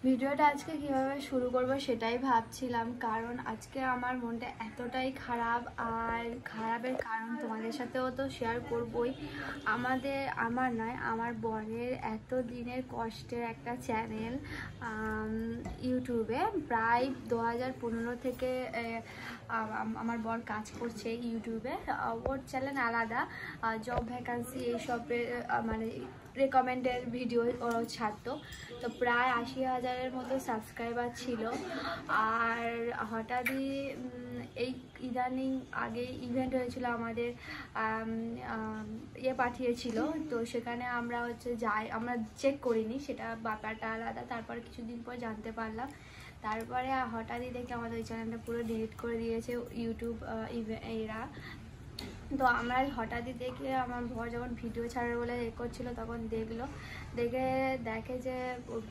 ভিডিওটা আজকে কিভাবে শুরু করব সেটাই ভাবছিলাম, কারণ আজকে আমার মনটা এতটাই খারাপ। আর খারাপের কারণ তোমাদের সাথেও তো শেয়ার করবই। আমার নয়, আমার বরের এত দিনের কষ্টের একটা চ্যানেল ইউটিউবে, প্রায় 2015 থেকে আমার বর কাজ করছে ইউটিউবে। ওর চ্যানেল আলাদা, জব ভ্যাকান্সি এইসবের মানে রেকমেন্ডের ভিডিও ওরা ছাড়তো। তো প্রায় 80,000-এর মতো সাবস্ক্রাইবার ছিল। আর হঠাৎই এই ইদানিং আগে ইভেন্ট হয়েছিল, আমাদের পাঠিয়েছিল, তো সেখানে আমরা আমরা চেক করিনি, সেটা ব্যাপারটা আলাদা। তারপর কিছুদিন পর জানতে পারলাম। তারপরে হঠাৎই দেখে আমাদের ওই চ্যানেলটা পুরো ডিলিট করে দিয়েছে ইউটিউব এরা। তো আমরা হঠাৎই দেখে আমার বর যখন ভিডিও ছাড়ার বলে করছিল, তখন দেখে যে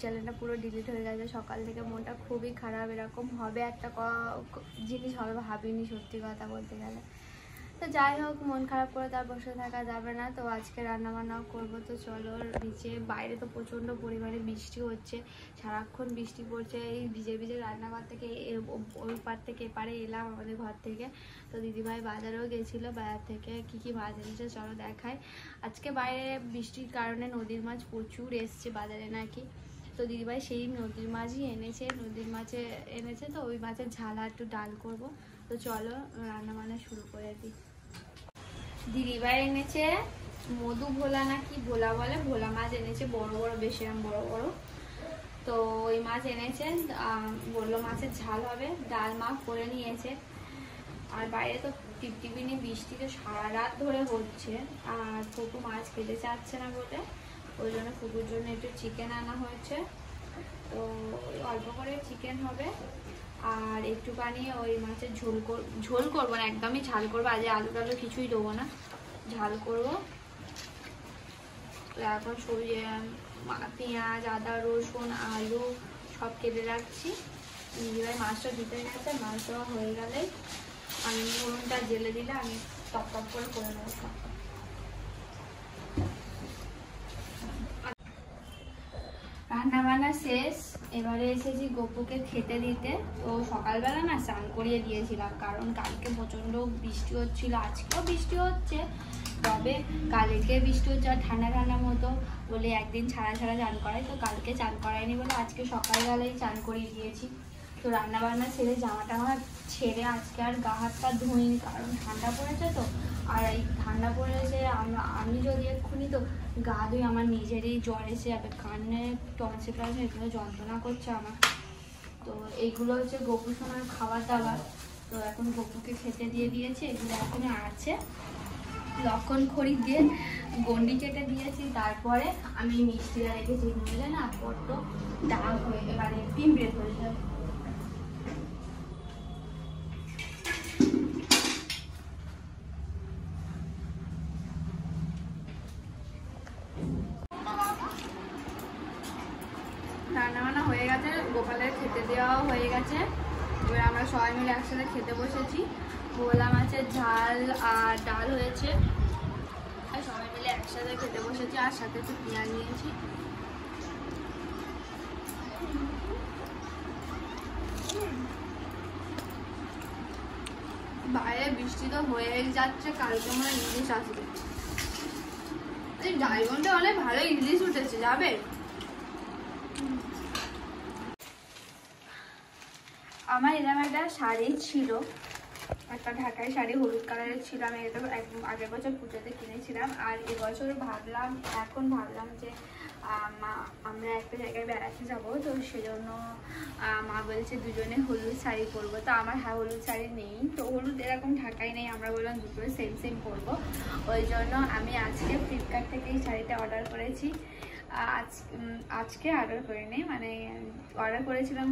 চ্যানেলটা পুরো ডিলিট হয়ে গেছে। সকাল থেকে মনটা খুবই খারাপ। এরকম হবে একটা জিনিস হবে ভাবিনি, সত্যি কথা বলতে গেলে। তো যাই হোক, মন খারাপ করে তার বসে থাকা যাবে না। তো আজকে রান্নাবান্নাও করবো। তো চলো, নিচে বাইরে তো প্রচণ্ড পরিমাণে বৃষ্টি হচ্ছে, সারাক্ষণ বৃষ্টি পড়ছে। এই ভিজে ভিজে রান্নাঘর থেকে ওই পার থেকে এপারে এলাম আমাদের ঘর থেকে। তো দিদিভাই বাজারেও গেছিলো, বাজার থেকে কি মাছ এনেছে চলো দেখায়। আজকে বাইরে বৃষ্টির কারণে নদীর মাছ প্রচুর এসছে বাজারে নাকি। তো দিদিভাই সেই নদীর মাছই এনেছে। তো ওই মাছের ঝাল একটু ডাল করব। তো চলো রান্নাবান্না শুরু করে দিই। দিদিভাই এনেছে মধু ভোলা না কি ভোলা বলে, ভোলা মাছ এনেছে, বড় বড়, বেশি বড় বড়। তো ওই মাছ এনেছে, বললো মাছের ঝাল হবে, ডাল মা করে নিয়েছে। আর বাইরে তো টিপটিপিনি বৃষ্টি তো সারা রাত ধরে হচ্ছে। আর ফুপু মাছ খেতে চাচ্ছে না বলে, ওই জন্য ফুপুর জন্য একটু চিকেন আনা হয়েছে। তো অল্প করে চিকেন হবে, আর একটুখানি ওই মাছের ঝোল করবো না, একদমই ঝাল করবো। আজ আলু টালু কিছুই দেবো না, ঝাল করবো। এখন পেঁয়াজ, আদা, রসুন, আলু সব কেটে রাখছি। দিদিভাই মাছটা দিতে গেছে, মাছ দেওয়া হয়ে গেলে আমি উনুনটা জেলে দিলে আমি টপ টপ করে নেবো সব। রান্নাবান্না শেষ, এবারে এসেছি গপুকে খেতে দিতে। তো সকালবেলা না স্নান করিয়ে দিয়েছিলাম, কারণ কালকে প্রচণ্ড বৃষ্টি হচ্ছিল, আজকেও বৃষ্টি হচ্ছে। তবে কালকে বৃষ্টি হচ্ছে আর ঠান্ডা ঠান্ডা মতো বলে একদিন ছাড়া ছাড়া চান করাই। তো কালকে চান করাইনি বলে আজকে সকালবেলায় চান করিয়ে দিয়েছি। তো রান্নাবান্না ছেড়ে জামা টামা ছেড়ে আজকে আর গা হাতটা ধুইনি, কারণ ঠান্ডা পড়েছে তো। আর এই ঠান্ডা পড়েছে, আমি যদি এক্ষুনি তো গা ধুই, আমার নিজেরই জ্বর এসে যাবে, কানে টনসিল আছে, এগুলো যন্ত্রণা করছে আমার। তো এইগুলো হচ্ছে গপু সোনার খাবার দাবার। তো এখন গপুকে খেতে দিয়ে দিয়েছি, এগুলো এখন আছে। লক্ষণ খড়ি দিয়ে গন্ডি কেটে দিয়েছি। তারপরে আমি মিষ্টিটা রেখেছি, নইলে না বড্ড দাগ হয়ে মানে পিঁপড়ে ধরে যাবে। রান্নাবান্না হয়ে গেছে, গোপালের খেতে দেওয়াও হয়ে গেছে। এবার আমরা সবাই মিলে একসাথে খেতে বসেছি। ভোলা মাছের ঝাল আর ডাল হয়েছে, আর সবাই মিলে একসাথে খেতে বসেছি। আর সাথে একটু পেঁয়াজ নিয়েছি। বাইরে বৃষ্টি তো হয়ে যাচ্ছে, কালকে আমার ইলিশ আসবে। এই ডায়মন্ডে অনেক ভালো ইলিশ উঠেছে, যাবে? আমার এরকম একটা শাড়ি ছিল, একটা ঢাকাই শাড়ি হলুদ কালারের ছিল। আমি এটা আগের বছর পুজোতে কিনেছিলাম। আর এবছর এখন ভাবলাম যে আমরা একটা জায়গায় বেড়াতে যাবো। তো সেজন্য মা বলছে দুজনে হলুদ শাড়ি পরবো। তো আমার হলুদ শাড়ি নেই, তো হলুদ এরকম ঢাকাই নেই। আমরা বললাম দুটো সেম সেম পরবো। ওই জন্য আমি আজকে ফ্লিপকার্ট থেকে এই শাড়িটা অর্ডার করেছি। আজকে অর্ডার করিনি, মানে অর্ডার করেছিলাম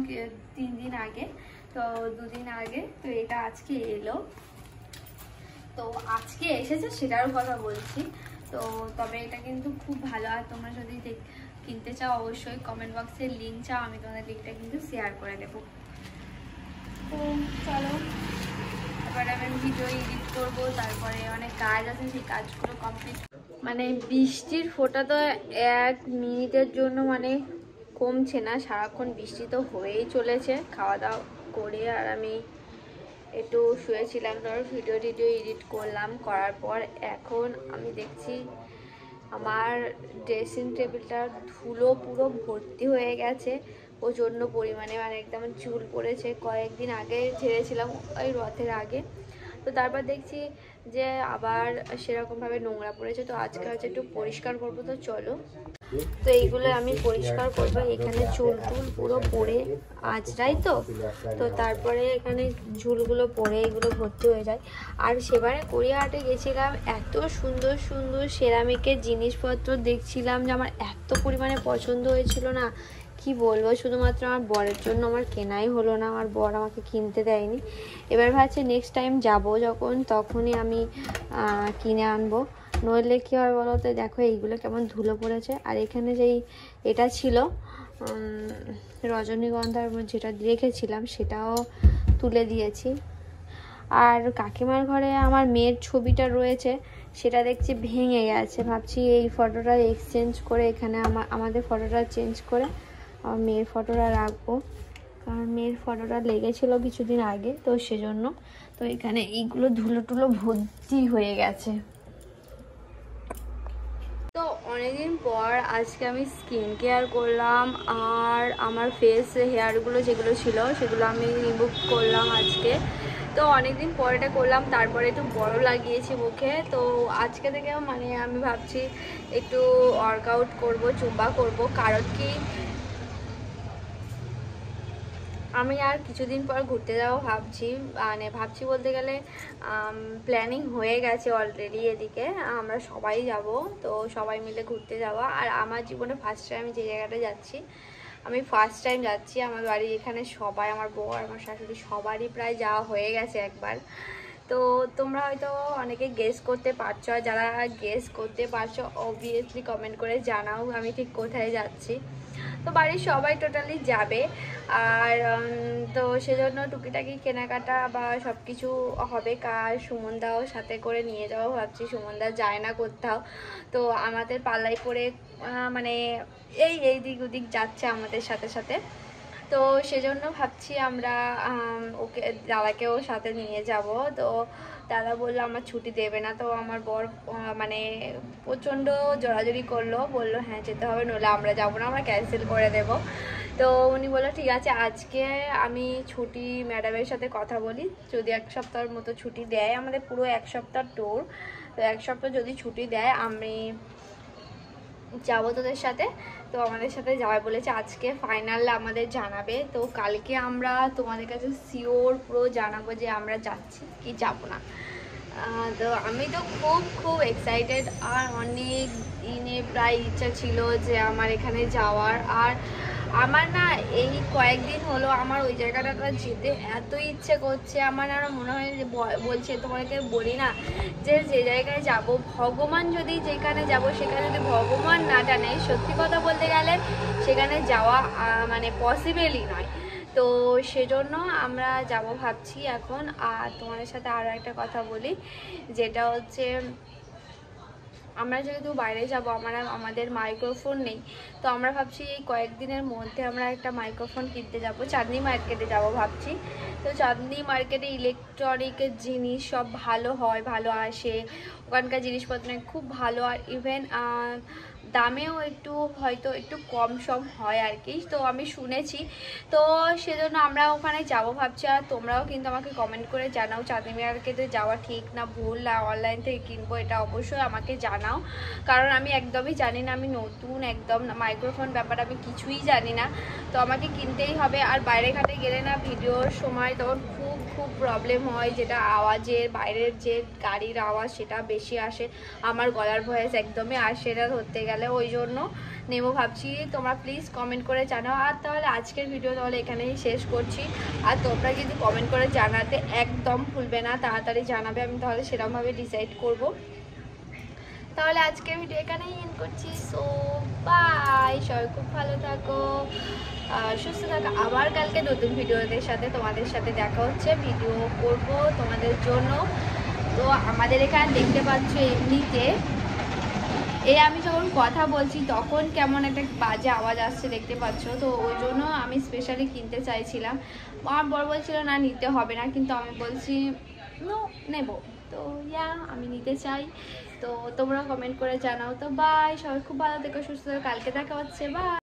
3 দিন আগে, তো 2 দিন আগে। তো এটা আজকে এলো, তো আজকে এসেছে সেটারও কথা বলছি। তো তবে এটা কিন্তু খুব ভালো। আর তোমরা যদি কিনতে চাও অবশ্যই কমেন্ট বক্সে লিঙ্ক চাও, আমি তোমাদের লিঙ্কটা কিন্তু শেয়ার করে দেবো। তো চলো, এবার আমি ভিডিও এডিট করবো, তারপরে অনেক কাজ আছে, সেই কাজগুলো কমপ্লিট। মানে বৃষ্টির ফোঁটা তো 1 মিনিটের জন্য মানে কমছে না, সারাক্ষণ বৃষ্টি তো হয়েই চলেছে। খাওয়া দাওয়া করে আর আমি একটু শুয়েছিলাম, ধর ভিডিও এডিট করলাম, করার পর এখন আমি দেখছি আমার ড্রেসিং টেবিলটা ধুলো পুরো ভর্তি হয়ে গেছে প্রচণ্ড পরিমাণে, মানে একদম চুল পড়েছে। কয়েকদিন আগে ঝেড়েছিলাম, ওই রথের আগে, তো তারপর দেখছি যে আবার সেরকমভাবে নোংরা পড়েছে। তো আজকে হচ্ছে একটু পরিষ্কার করবো, তো চলো। তো এইগুলো আমি পরিষ্কার করবো। এখানে চুল টুল পুরো পড়ে আঁচড়াই, তো তারপরে এখানে ঝুলগুলো পড়ে এগুলো ভর্তি হয়ে যায়। আর সেবারে গড়িয়াহাটে গেছিলাম, এত সুন্দর সুন্দর সেরামিকের জিনিসপত্র দেখছিলাম যে আমার এত পরিমাণে পছন্দ হয়েছিল না, কি বলবো। শুধুমাত্র আমার বরের জন্য আমার কেনাই হলো না, আমার বর আমাকে কিনতে দেয়নি। এবার ভাবছি নেক্সট টাইম যাব যখন, তখনই আমি কিনে আনবো। নইলে কী হয় বলো তো, দেখো এইগুলো কেমন ধুলো পড়েছে। আর এখানে যেই এটা ছিল রজনীগন্ধার যেটা রেখেছিলাম সেটাও তুলে দিয়েছি। আর কাকিমার ঘরে আমার মেয়ের ছবিটা রয়েছে, সেটা দেখছি ভেঙে গেছে। ভাবছি এই ফটোটা এক্সচেঞ্জ করে এখানে আমাদের ফটোটা চেঞ্জ করে আমার মেয়ের ফটোটা রাখবো, কারণ মেয়ের ফটোটা লেগেছিল কিছুদিন আগে, তো সেজন্য। তো এখানে এইগুলো ধুলো টুলো ভর্তি হয়ে গেছে। তো অনেকদিন পর আজকে আমি স্কিন কেয়ার করলাম, আর আমার ফেস হেয়ারগুলো যেগুলো ছিল সেগুলো আমি রিমুভ করলাম আজকে। তো অনেকদিন পর এটা করলাম, তারপরে একটু বড় লাগিয়েছি মুখে। তো আজকে থেকে মানে আমি ভাবছি একটু ওয়ার্কআউট করব, জুম্বা করব, কারণ কি আমি আর কিছুদিন পর ঘুরতে যাবো ভাবছি। মানে ভাবছি বলতে গেলে প্ল্যানিং হয়ে গেছে অলরেডি, এদিকে আমরা সবাই যাব, তো সবাই মিলে ঘুরতে যাওয়া। আর আমার জীবনে ফার্স্ট টাইম যে জায়গাটা যাচ্ছি, আমি ফার্স্ট টাইম যাচ্ছি। আমার বাড়ি এখানে সবাই, আমার বর, আমার শাশুড়ি, সবারই প্রায় যাওয়া হয়ে গেছে একবার। তো তোমরা হয়তো অনেকে গেস করতে পারছো, আর যারা গেস করতে পারছো অবভিয়াসলি কমেন্ট করে জানাও আমি ঠিক কোথায় যাচ্ছি। তো বাড়ির সবাই টোটালি যাবে, আর তো সেজন্য টুকিটাকি কেনাকাটা বা সব কিছু হবে। কার সুমনদাও সাথে করে নিয়ে যাবো ভাবছি, সুমনদা যায় না কোথাও, তো আমাদের পাল্লাই করে মানে এই দিক ওদিক যাচ্ছে আমাদের সাথে সাথে। তো সেজন্য ভাবছি আমরা ওকে, দাদাকেও সাথে নিয়ে যাব। তো দাদা বললো আমার ছুটি দেবে না, তো আমার বর মানে প্রচণ্ড জোরাজুরি করলো, বললো হ্যাঁ যেতে হবে, নইলে আমরা যাবো না, আমরা ক্যান্সেল করে দেব। তো উনি বললো ঠিক আছে, আজকে আমি ছুটি ম্যাডামের সাথে কথা বলি, যদি 1 সপ্তাহের মতো ছুটি দেয়, আমাদের পুরো 1 সপ্তাহ ট্যুর, তো 1 সপ্তাহ যদি ছুটি দেয় আমি যাবো তোদের সাথে। তো আমাদের সাথে যাবে বলেছে, আজকে ফাইনাল আমাদের জানাবে। তো কালকে আমরা তোমাদের কাছে শিওর পুরো জানাবো যে আমরা যাচ্ছি কি যাব না। তো আমি তো খুব এক্সাইটেড, আর অনেক দিনে প্রায় ইচ্ছা ছিল যে আমার এখানে যাওয়ার। আর আমার না এই কয়েকদিন হলো আমার ওই জায়গাটা যেতে এত ইচ্ছে করছে। আমার আরও মনে হয় যে বলছে, তোমাকে বলি না যে যে জায়গায় যাব, ভগবান যদি যেখানে যাব সেখানে যদি ভগবান না জানে, সত্যি কথা বলতে গেলে সেখানে যাওয়া মানে পসিবলই নয়। তো সেজন্য আমরা যাব ভাবছি এখন। আর তোমাদের সাথে আরও একটা কথা বলি, যেটা হচ্ছে আমরা যেহেতু বাইরে যাব, আমাদের মাইক্রোফোন নেই, তো আমরা ভাবছি এই কয়েকদিনের মধ্যে আমরা একটা মাইক্রোফোন কিনতে যাব, চাঁদনি মার্কেটে যাব ভাবছি। তো চাঁদনি মার্কেটে ইলেকট্রনিকের জিনিস সব ভালো হয়, ভালো আসে, ওখানকার জিনিসপত্র খুব ভালো, আর ইভেন দামেও একটু হয়তো একটু কম সম হয় আর কি, তো আমি শুনেছি। তো সেজন্য আমরা ওখানে যাব ভাবছি। আর তোমরাও কিন্তু আমাকে কমেন্ট করে জানাও চাঁদনি মার্কেটে যাওয়া ঠিক না ভুল, না অনলাইন থেকে কিনবো, এটা অবশ্যই আমাকে জানাও, কারণ আমি একদমই জানি না, আমি নতুন একদম, মাইক্রোফোন ব্যাপার আমি কিছুই জানি না, তো আমাকে কিনতেই হবে। আর বাইরে ঘাটে গেলে না ভিডিওর সময় তখন খুব প্রবলেম হয়, যেটা আওয়াজের, বাইরের যে গাড়ির আওয়াজ সেটা বেশি আসে, আমার গলার ভয়েস একদমই আসে না ধরতে গেলে, ওই জন্য নেবো ভাবছি। তোমরা প্লিজ কমেন্ট করে জানাও। আর তাহলে আজকের ভিডিও তাহলে এখানেই শেষ করছি। আর তোমরা কিন্তু কমেন্ট করে জানাতে একদম ভুলবে না, তাড়াতাড়ি জানাবে, আমি তাহলে সেরকমভাবে ডিসাইড করব। তাহলে আজকের ভিডিও এখানেই এন্ড করছি। সো বাই, সবাই খুব ভালো থাকো, সুস্থ থাকো। আবার কালকে নতুন ভিডিওদের সাথে তোমাদের সাথে দেখা হচ্ছে, ভিডিও করব তোমাদের জন্য। তো আমাদের এখানে দেখতে পাচ্ছ এমনিতে এই আমি যখন কথা বলছি তখন কেমন একটা বাজে আওয়াজ আসছে দেখতে পাচ্ছ, তো ওই জন্য আমি স্পেশালি কিনতে চাইছিলাম। আমার বর বলছিল না নিতে হবে না, কিন্তু আমি বলছি নেব। তো আমি নিতে চাই। তো তোমরা কমেন্ট করে জানাও। তো বাই, সবাই খুব ভালো থেকো, সুস্থ থেকো, কালকে দেখা হচ্ছে, বাই।